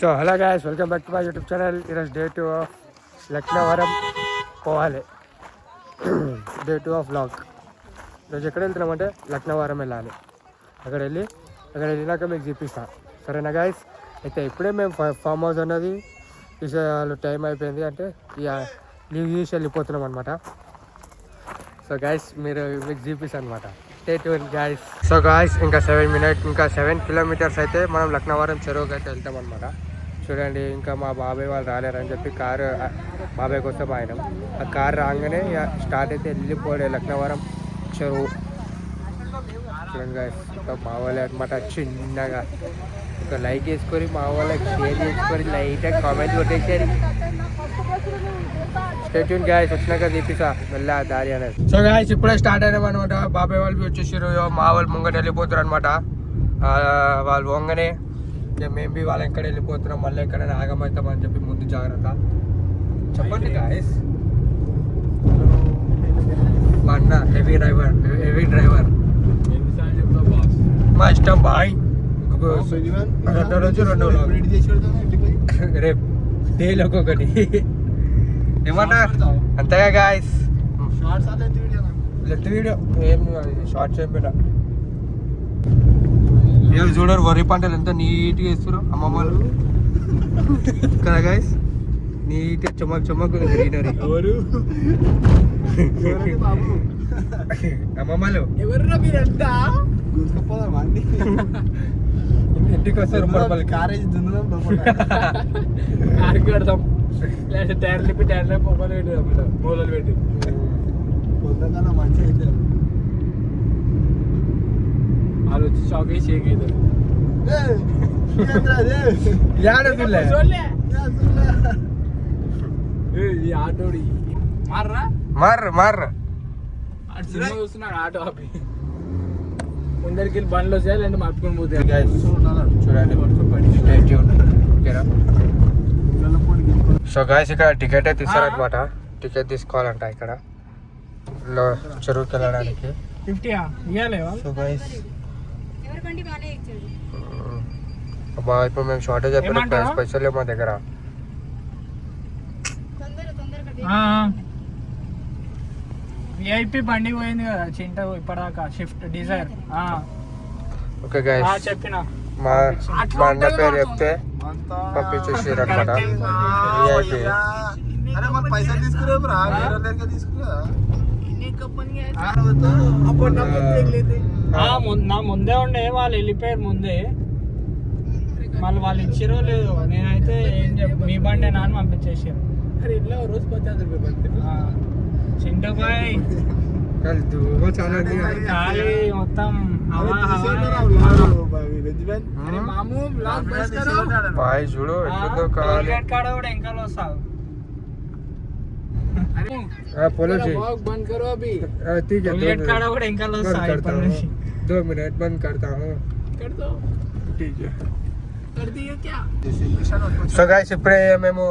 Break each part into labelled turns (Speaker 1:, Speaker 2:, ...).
Speaker 1: So hello guys, welcome back to my YouTube channel. ఈరోజు day 2 of Laknavaram పోవాలి. Day 2 of vlog. ఈరోజు ఎక్కడ వెళ్తున్నామంటే లక్నవరం వెళ్ళాలి. అక్కడ వెళ్ళినాక మీకు చూపిస్తా, సరేనా గైస్? అయితే ఇప్పుడే మేము ఫామ్ హౌస్ అన్నది విషయాలు టైం అయిపోయింది, అంటే ఇక లీవ్ చేసి వెళ్ళిపోతున్నాం అనమాట. సో గైస్ మీరు మీకు చూపిస్తాను అనమాట. Stay tune guys. So guys ఇంకా 7 కిలోమీటర్స్ అయితే మనం లక్నవరం చెరువుకి అయితే వెళ్తాం అనమాట. చూడండి, ఇంకా మా బాబాయ్ వాళ్ళు రాలేరని చెప్పి కారు బాబాయ్ కోసం ఆయన ఆ కారు రాగానే స్టార్ట్ అయితే వెళ్ళిపోలే లక్నవరం చెరువు. చూడండి గైస్, ఇంకా మా వాళ్ళే అనమాట. చిన్నగా ఇంకా లైక్ వేసుకొని మా వాళ్ళకి షేర్ చేసుకొని లైట్గా కామెంట్ కొట్టేసారు. స్టేట్ గాయస్, వచ్చినాక తీపిసా వెళ్ళా దారి అనేది. సో గాయస్ ఇప్పుడే స్టార్ట్ అయినాం అనమాట. బాబాయ్ వాళ్ళు వచ్చేసారు, మా వాళ్ళు ముంగట వెళ్ళిపోతారు అనమాట. వాళ్ళు వంగనే మేము బి వాళ్ళు ఎక్కడ వెళ్ళిపోతున్నాం, మళ్ళీ ఎక్కడైనా ఆగమవుతాం అని చెప్పి ముందు జాగ్రత్త. చెప్పండి గాయస్. మా అన్న హెవీ డ్రైవర్ మా ఇష్టం బాయ్. రేపు డైలీ ఒక్కొక్కటి ఏమన్నారు అంతేగా గాయస్. లెంత్ వీడియో ఏం షార్ట్స్ ఏం పెట్టా. ఏం చూడరు, వరి పంటలు ఎంత నీట్గా వేస్తారు అమ్మమ్మలు కదా గాయస్. నీట్గా చెమ్మకు గ్రీనరీ. అమ్మమ్మలు ఇంటికి వస్తారు కారేజ్ పెడతాం, టైర్లు పొగలు పెట్టి మూలలు పెట్టి పొద్దుకన్నా మంచిగా అవుతారు. వాళ్ళు వచ్చి షాక్ అయ్యి షేక్ అవుతారు. ఈ ఆటోడి మార్రా సినిమా చూస్తున్నాడు. ఆటో ఆపి ముందరికి వెళ్ళి బండ్లు వచ్చాయి, లేదంటే మర్చుకొని పోతాయి. సో గాయస్ ఇక్కడ టికెట్ అయితే ఇస్తారనమాట. టికెట్ తీసుకోవాలంట ఇక్కడ చెరువుకి వెళ్ళడానికి. సో గాయస్ అబ్బా, ఇప్పుడు మేము షార్టేజ్ అయిపోయిన పైసలు లేవు మా దగ్గర.
Speaker 2: విఐపి బండి పోయింది కదా చింట ఇప్పటిదాకా, షిఫ్ట్ డిజైర్.
Speaker 1: ఓకే గైస్,
Speaker 2: చెప్పిన
Speaker 1: మా అన్న పేరు చెప్తే పంపించేసారు అనమాట. విఐపి
Speaker 2: నా ముందే ఉండే, వాళ్ళు వెళ్ళిపోయారు ముందే. మళ్ళీ వాళ్ళు ఇచ్చిరో లేదు, నేనైతే ఏం చెప్పు మీ బండి నాన్న పంపించేసారు. రోజు 50 రూపాయలు చింటబాయ్ మొత్తం
Speaker 1: బాయ్ చూడు
Speaker 2: కాడ కూడా ఇంకా వస్తావు. కాడ కూడా ఇంకా వస్తావు.
Speaker 1: 2 मिनट बंद करता हूँ. సో గైస్ ఇప్పుడే మేము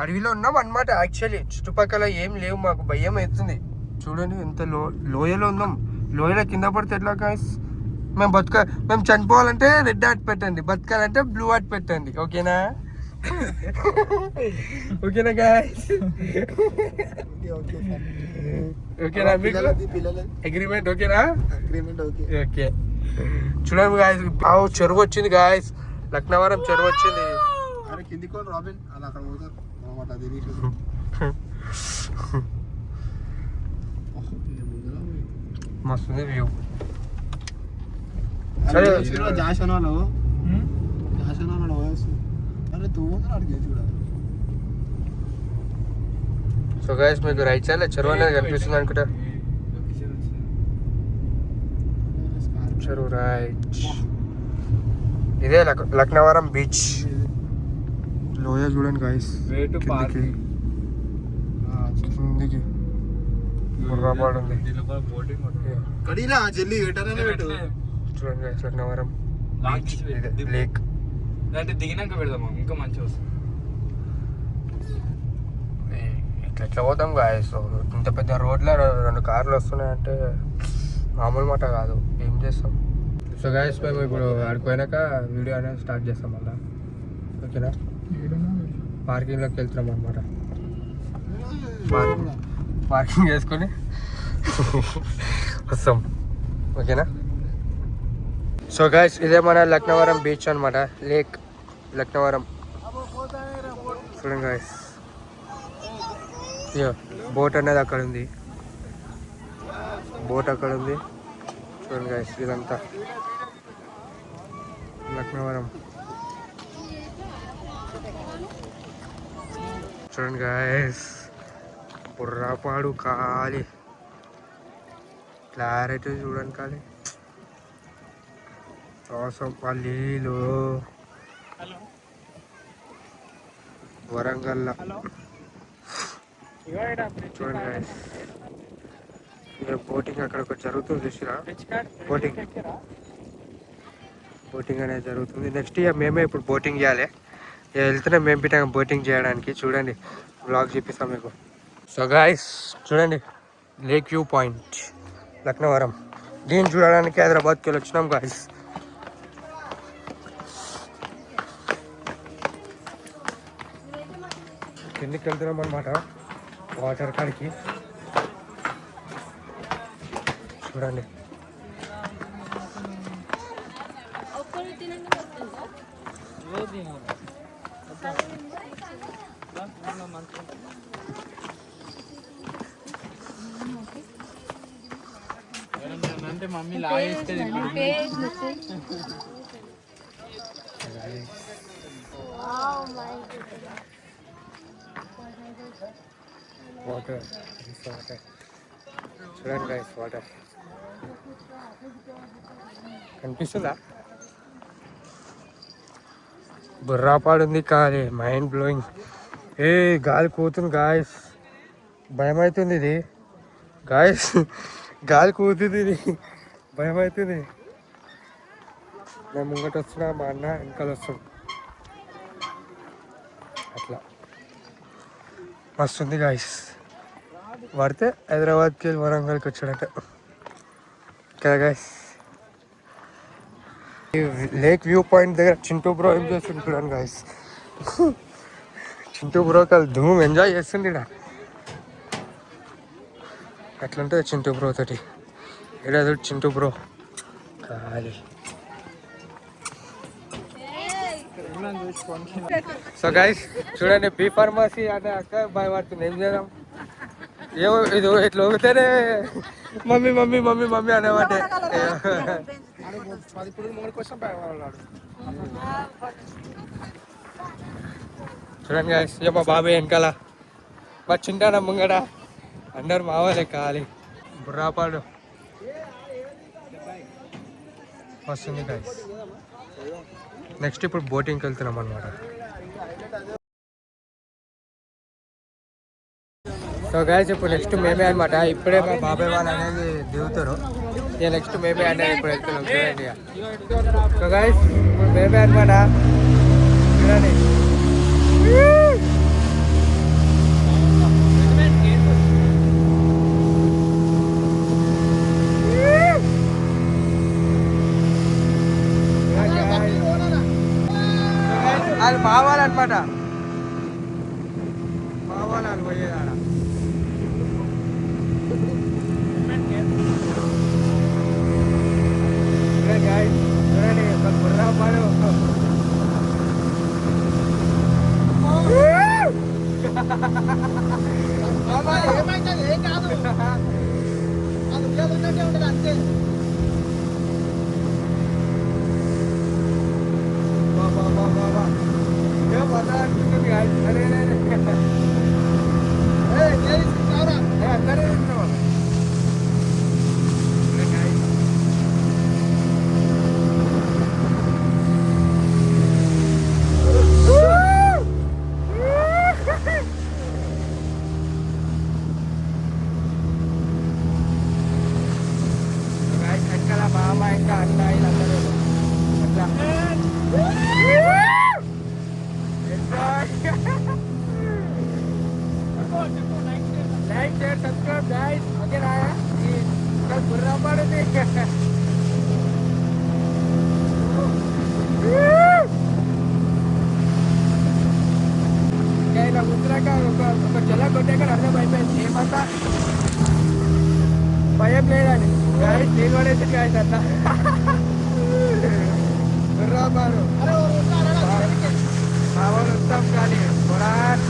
Speaker 1: అడవిలో ఉన్నాం అనమాట. యాక్చువల్లీ చుట్టుపక్కల ఏం లేవు, మాకు భయం అవుతుంది. చూడండి ఎంత లోయలో ఉన్నాం. లోయలో కింద పడితే ఎట్లా గైస్? మేము చనిపోవాలంటే రెడ్ హార్ట్ పెట్టండి, బతకాలంటే బ్లూ హార్ట్ పెట్టండి. ఓకేనా? ఓకేనా గైస్? ఓకేనా మీకు అగ్రిమెంట్? ఓకేనా? ఓకే. చూడండి గాయస్, చెరువు వచ్చింది గాయస్, లక్నవరం చెరువు వచ్చింది. మస్తుంది వ్యూ. సో గైస్ మీకు రైట్ సైడ్ చెరువు అనేది కనిపిస్తుంది అనుకుంటా. చెరువు రైట్, ఇదే లక్నవరం బీచ్. లోయ చూడండి గాయస్, కిందికి ముర్రాపాడు ఉంది. చూడండి గాయస్, లక్నవరం లేక్.
Speaker 2: దిగినాక పెడదాం, ఇంకా మంచిగా వస్తుంది.
Speaker 1: ఎట్లా పోతాం గాయస్? ఇంత పెద్ద రోడ్లో 2 కార్లు వస్తున్నాయంటే మామూలు మాట కాదు. ఏం చేస్తాం? సో గాయస్ మేము ఇప్పుడు ఆడిపోయినాక వీడియో అనేది స్టార్ట్ చేస్తాం మళ్ళీ. ఓకేనా. పార్కింగ్లోకి వెళ్తున్నాం అనమాట. పార్కింగ్ చేసుకొని వస్తాం, ఓకేనా. సో గైస్, ఇదే మన లక్నవరం బీచ్ అనమాట, లేక్ లక్నవరం. చూడండి గైస్, బోట్ అనేది అక్కడ ఉంది, బోట్ అక్కడ ఉంది. చూడండి గైస్, ఇదంతా లక్నవరం. చూడండి గైస్, బుర్రాపాడు కాలి క్లారిటీ చూడండి కాలి అవసరం. పల్లీలు వరంగల్. చూడండి గైస్, బోటింగ్ అక్కడ ఒకటి జరుగుతుంది చూసిరా, బోటింగ్ అనేది జరుగుతుంది. నెక్స్ట్ ఇయర్ మేమే ఇప్పుడు బోటింగ్ చేయాలి. వెళ్తున్నాం మేము పిట బోటింగ్ చేయడానికి. చూడండి, బ్లాగ్ చూపిస్తాం మీకు. సో గాయస్ చూడండి, లేక్ వ్యూ పాయింట్ లక్నవరం. దీన్ని చూడడానికి హైదరాబాద్కి వెళ్ళి వచ్చినాం గాయస్. కిందికి వెళ్తున్నాం అనమాట, వాటర్ కాడికి. చూడండి,
Speaker 2: అంటే మమ్మీ లాగేస్తుంది.
Speaker 1: వాటర్ చూడండి గైస్, వాటర్ కనిపిస్తుందా? బుర్రాపాడు ఉంది కానీ మైండ్ బ్లోయింగ్. ఏ గాలి కూతుంది గాయస్, భయం అవుతుంది ఇది గాయస్, గాలి కూతుంది ఇది, భయం అవుతుంది. నేను ముంగట వస్తున్నా, మా అన్న వెనకాల వస్తాడు. అట్లా మస్తుంది గాయస్. పడితే హైదరాబాద్కి వెళ్ళి వరంగల్కి వచ్చాడట కదా గాయస్. లేక్ వ్యూ పాయింట్ దగ్గర చింటూ బ్రో ఏం చేస్తుంది చూడండి గాయస్. చింటూ బ్రో కాదు, ధూమ్ ఎంజాయ్ చేస్తుంది ఇక్కడ. ఎట్లుంటుంది చింటూ బ్రో తోటి, ఇక్కడ చింటూ బ్రో కాలి. సో గైస్ చూడండి, బీ ఫార్మసీ అంటే అక్క భయపడుతుంది. ఏం చేద్దాం, ఏమో ఇది ఇట్లా ఊగితేనే మమ్మీ మమ్మీ మమ్మీ మమ్మీ అనేవాటే. చూడండి గైస్, మా బాబాయ్ వెనకాల, మా చింటాన ముంగడ, అందరు మావాలే కాలి. బుర్రాపాడు వస్తుంది గైస్. నెక్స్ట్ ఇప్పుడు బోటింగ్కి వెళ్తున్నాం అనమాట. సో గైస్, ఇప్పుడు నెక్స్ట్ మేమే అనమాట. ఇప్పుడే మా బాబాయ్ వాళ్ళు అనేది దిగుతారు. ఇక నెక్స్ట్ మేమే అనేది ఇప్పుడు వెళ్తున్నాం. చూడండి ఇక. సో గైస్, ఇప్పుడు మేమే అనమాట. చూడండి, వాళ్ళు మావాలన్నమాట, మావాళ్ళు పోయేదాడ. చూడండి, బుర్రాపాడు
Speaker 2: ఏం కాదు, అది ఉన్నట్టే ఉంటుంది అంతే.
Speaker 1: ఇంకా ఇలా కూర్చున్నాక ఒక జల కొట్టాక అర్థమైపోయింది ఏమంతా భయం లేదని. గాయస్ నేను పడేసి గాయస్ అట్లా బాను మామూలు వస్తాం కానీ పొరాన్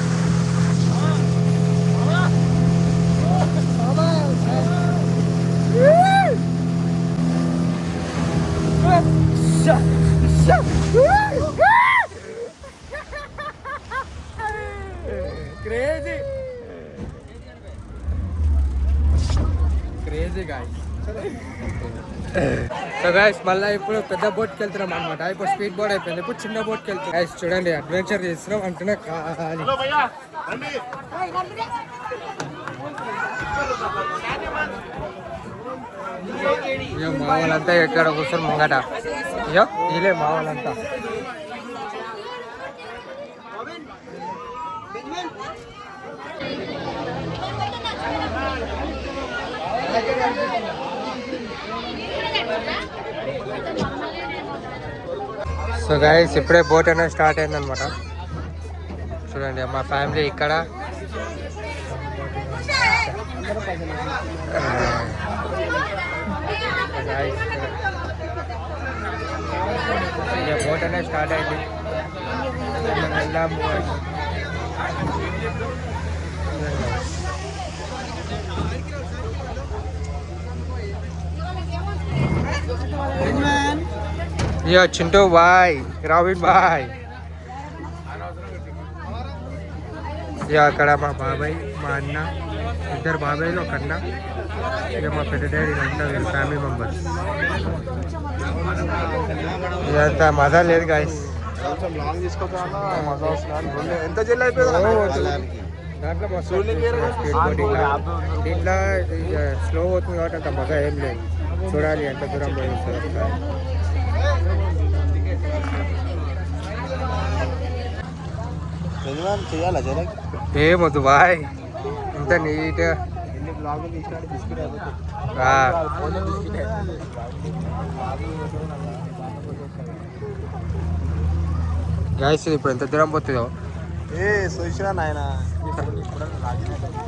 Speaker 1: crazy crazy guys. So guys మళ్ళీ ఇప్పుడు పెద్ద బోట్కి వెళ్తున్నాం అనమాట. ఇప్పుడు స్పీడ్ బోట్ అయిపోయింది, ఇప్పుడు చిన్న బోట్కి వెళ్తున్నాం. గాయస్ చూడండి అడ్వెంచర్ చేస్తున్నాం అంటేనే కాలి. మా వాళ్ళంతా ఎక్కడ కూర్చొని ముంగట అయ్యో ఇలే మా వాళ్ళంతా. సో గైస్ ఇప్పుడే బోట్ అనేది స్టార్ట్ అయిందనమాట. చూడండి మా ఫ్యామిలీ ఇక్కడ బోట్ అనేది స్టార్ట్ అయింది. వెళ్దాము. यो चिंटू भाई, राविन भाई, या अక్కడ మా బాబాయ్ మా అన్న ఇద్దరు బాబాయ్లు ఒక అన్న ఇక మా పెద్ద డాడీ అంతా వీళ్ళ ఫ్యామిలీ మెంబర్స్. ఇదంతా మజా లేదు గాయస్.
Speaker 3: ఎంత జల్లి అయిపోయింది
Speaker 1: దాంట్లో మస్తు స్పీడ్ బోటింగ్ దీంట్లో స్లో అవుతుంది కాబట్టి అంత మజా ఏం లేదు. చూడాలి ఎంత దూరం పోయిస్తారు.
Speaker 3: చేయాలా జర
Speaker 1: ఏమొద్దు బాయ్ ఇంత నీట్గా గాయస్ ఇప్పుడు ఎంత దూరం పోతుందో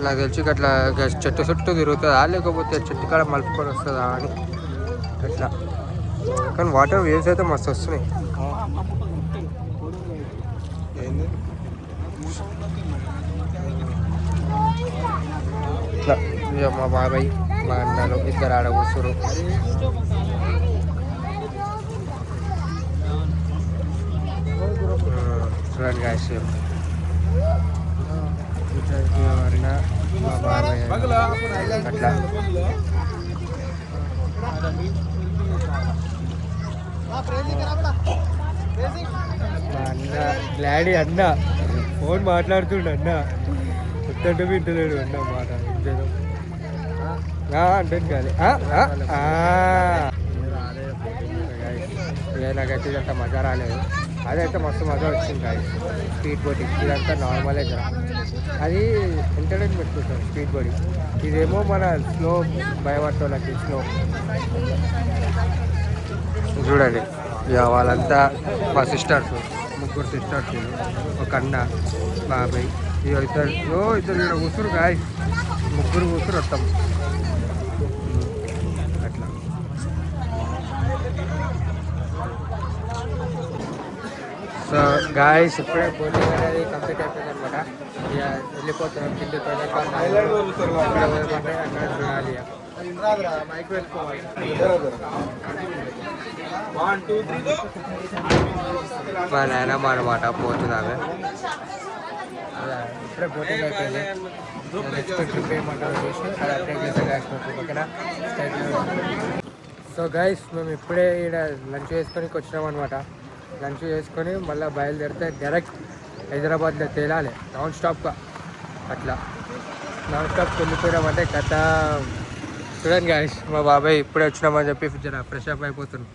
Speaker 1: నాకు తెలిసి అట్లా చెట్టు చుట్టూ తిరుగుతుందా లేకపోతే చెట్టు కాడ మలుపుకొని వస్తుందా అని అట్లా. కానీ వాటర్ వేవ్స్ అయితే మస్తు వస్తున్నాయి. ఇట్లా మా బాబాయ్ మా అన్నలు ఇద్దరు ఆడ కూర్చురు. చూడండి గాయస్ అన్న మా బాబాయ్ అట్లా. మా అన్న గ్లాడీ అన్న ఫోన్ మాట్లాడుతుండ అన్న కొత్త వింటలేడు అన్న మాట అంటే కాదు. నాకైతే ఇదంతా మజా రాలేదు. అదైతే మస్తు మజా వచ్చింది గాయస్. స్పీడ్ బోటింగ్ ఇదంతా నార్మలే కదా, అది ఎంటర్టైన్మెంట్ కోసం స్పీడ్ బోటింగ్. ఇదేమో మన స్లో భయపడటోళ్ళకి స్లో. చూడండి ఇక వాళ్ళంతా మా సిస్టర్స్, ముగ్గురు సిస్టర్స్, ఒక అన్న బాబాయ్, ఇద్దరు ఇక్కడ కూర్చురు గాయస్. ముగ్గురు కూర్చురు వస్తాం అట్లా. సో గాయస్ ఇప్పుడే బోటింగ్ అనేది కంప్లీట్ అయిపోయింది అనమాట. ఇక వెళ్ళిపోతున్నాం కింద అక్కడ చూడాలి. మా నాయనమ్మ అనమాట పోతుంది ఆమె. ఇప్పుడే బోటింగ్ అయిపోయింది. నెక్స్ట్ ట్రిప్ ఏమంటారో చూసి అది అప్డేట్ చేస్తే. సో గైస్ మేము ఇప్పుడే ఇక్కడ లంచ్ చేసుకొని వచ్చినాం అనమాట. లంచ్ చేసుకొని మళ్ళీ బయలుదేరితే డైరెక్ట్ హైదరాబాద్లో తేలాలి నాన్ స్టాప్గా. అట్లా నాన్ స్టాప్కి వెళ్ళిపోయామంటే కథ. చూడండి గాయస్ మా బాబాయ్ ఇప్పుడే వచ్చినామని చెప్పి జర ఫ్రెష్ అప్ అయిపోతున్నాం.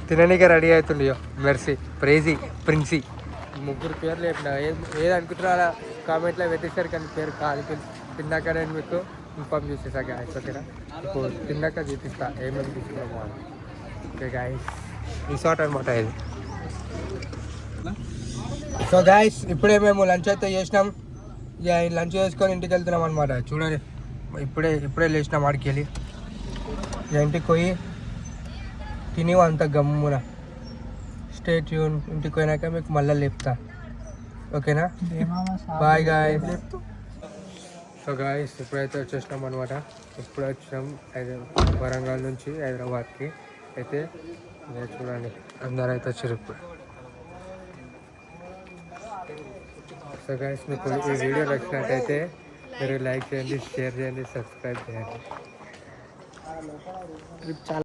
Speaker 1: తిననీకే రెడీ అవుతుండే మెర్సీ, ప్రేజీ, ప్రిన్సీ, ముగ్గురు పేర్లు చెప్పిన. ఏది అనుకుంటున్నారా కామెంట్లో పెట్టేశారు, కానీ పేరు కాదు. తిన్నాక నేను మీకు ఇన్ఫార్మ్ చేసేసా గాయస్. ఓకేనా, ఇప్పుడు తిన్నాక చూపిస్తా ఏమేమి తీసుకున్నాము అని. ఓకే గాయస్ రిసార్ట్ అనమాట ఇది. సో గాయస్ ఇప్పుడే మేము లంచ్ అయితే చేసినాం. ఇక లంచ్ చేసుకొని ఇంటికి వెళ్తున్నాం అనమాట. చూడండి ఇప్పుడే లేచినాం ఆడికి వెళ్ళి. ఇక ఇంటికి పోయి తిని అంత గమ్మున స్టే ట్యూన్. ఇంటికి పోయినాక మీకు మళ్ళీ లేపుతా, ఓకేనా? Bye guys. సో గాయస్ ఇప్పుడైతే వచ్చేసినాం అనమాట. ఇప్పుడు వచ్చినాం వరంగల్ నుంచి హైదరాబాద్కి. అయితే చూడండి అందరూ అయితే వచ్చారు ఇప్పుడు. సో గైస్ మీకు ఈ వీడియో నచ్చినట్టయితే మీరు లైక్ చేయండి, షేర్ చేయండి, సబ్స్క్రైబ్ చేయండి.